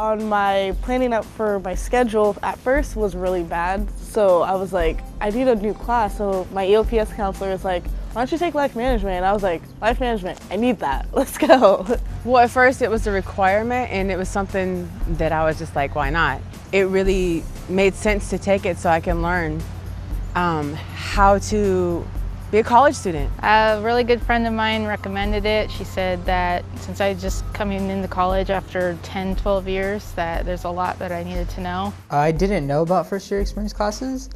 On my planning out for my schedule, at first was really bad. So I was like, I need a new class. So my ELPS counselor was like, why don't you take life management? And I was like, life management, I need that, let's go. Well, at first it was a requirement and it was something that I was just like, why not? It really made sense to take it so I can learn how to be a college student. A really good friend of mine recommended it. She said that since I just coming into college after 10, 12 years, that there's a lot that I needed to know. I didn't know about first year experience classes,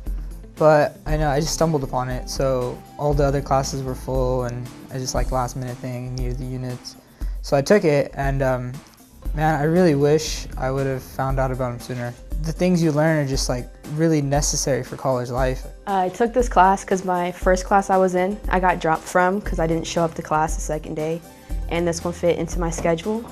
but I just stumbled upon it. So all the other classes were full and I just like last minute thing and needed the units. So I took it and man, I really wish I would have found out about them sooner. The things you learn are just like really necessary for college life. I took this class because my first class I was in, I got dropped from because I didn't show up to class the second day. And this one fit into my schedule.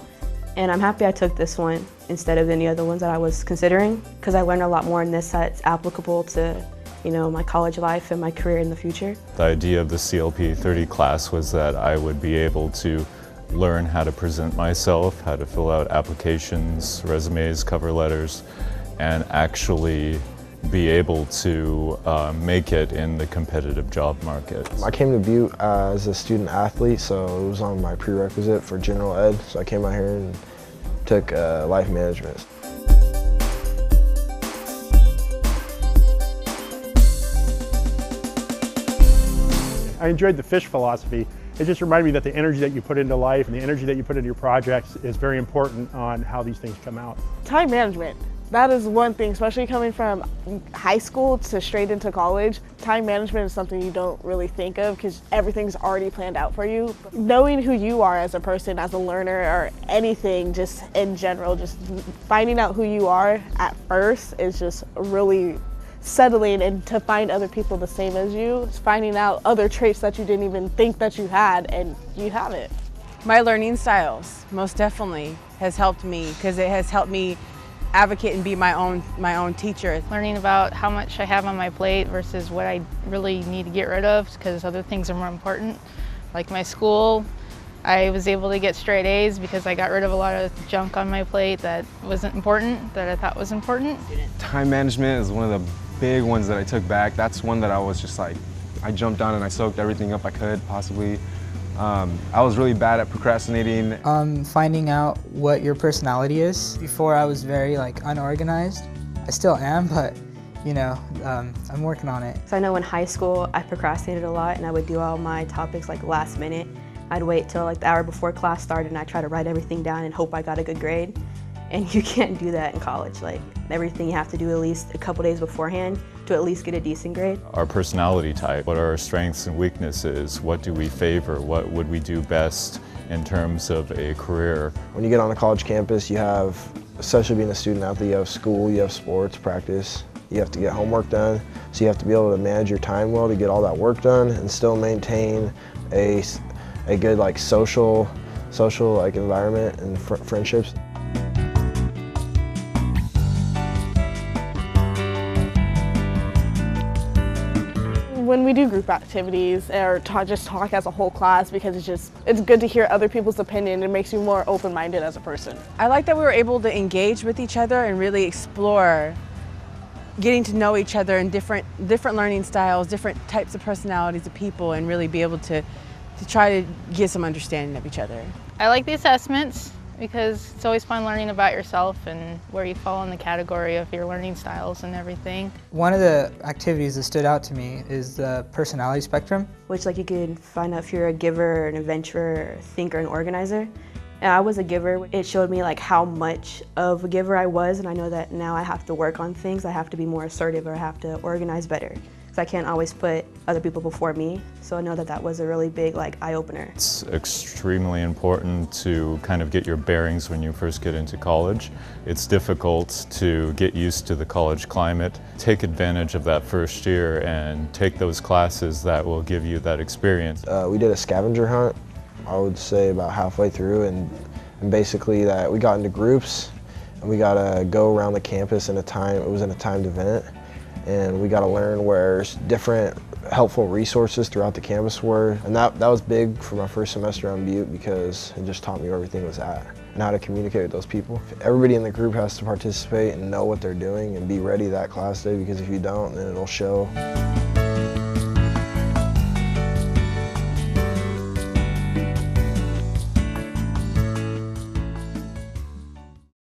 And I'm happy I took this one instead of any other ones that I was considering because I learned a lot more in this that's applicable to my college life and my career in the future. The idea of the CLP 30 class was that I would be able to learn how to present myself, how to fill out applications, resumes, cover letters, and actually be able to make it in the competitive job market. I came to Butte as a student athlete, so it was on my prerequisite for general ed, so I came out here and took life management. I enjoyed the FISH philosophy. It just reminded me that the energy that you put into life and the energy that you put into your projects is very important on how these things come out. Time management. That is one thing, especially coming from high school to straight into college. Time management is something you don't really think of because everything's already planned out for you. Knowing who you are as a person, as a learner, or anything just in general, just finding out who you are at first is just really settling, and to find other people the same as you, finding out other traits that you didn't even think that you had, and you have it. My learning styles most definitely has helped me because it has helped me advocate and be my own teacher. Learning about how much I have on my plate versus what I really need to get rid of because other things are more important. Like my school, I was able to get straight A's because I got rid of a lot of junk on my plate that wasn't important, that I thought was important. Time management is one of the big ones that I took back. That's one that I was just like, I jumped on and I soaked everything up I could possibly. I was really bad at procrastinating. Finding out what your personality is. Before I was very unorganized. I still am, but I'm working on it. So I know in high school I procrastinated a lot and I would do all my topics last minute. I'd wait till the hour before class started and I'd try to write everything down and hope I got a good grade. And you can't do that in college. Everything you have to do at least a couple days beforehand to at least get a decent grade. Our personality type, what are our strengths and weaknesses, what do we favor, what would we do best in terms of a career. When you get on a college campus, you have, especially being a student athlete, you have school, you have sports, practice, you have to get homework done, so you have to be able to manage your time well to get all that work done and still maintain a good social environment and friendships. When we do group activities or just talk as a whole class, because it's good to hear other people's opinion. It makes you more open-minded as a person. I like that we were able to engage with each other and really explore getting to know each other in different learning styles, different types of personalities of people, and really be able to try to get some understanding of each other. I like the assessments because it's always fun learning about yourself and where you fall in the category of your learning styles and everything. One of the activities that stood out to me is the personality spectrum. Which you can find out if you're a giver, an adventurer, a thinker, an organizer. And I was a giver. It showed me how much of a giver I was, and I know that now I have to work on things. I have to be more assertive, or I have to organize better. Because I can't always put other people before me. So I know that was a really big eye-opener. It's extremely important to kind of get your bearings when you first get into college. It's difficult to get used to the college climate. Take advantage of that first year and take those classes that will give you that experience. We did a scavenger hunt, I would say about halfway through, and basically that we got into groups and we got to go around the campus in it was in a timed event. and we got to learn where different helpful resources throughout the campus were. And that was big for my first semester on Butte because it just taught me where everything was at and how to communicate with those people. Everybody in the group has to participate and know what they're doing and be ready that class day, because if you don't, then it'll show.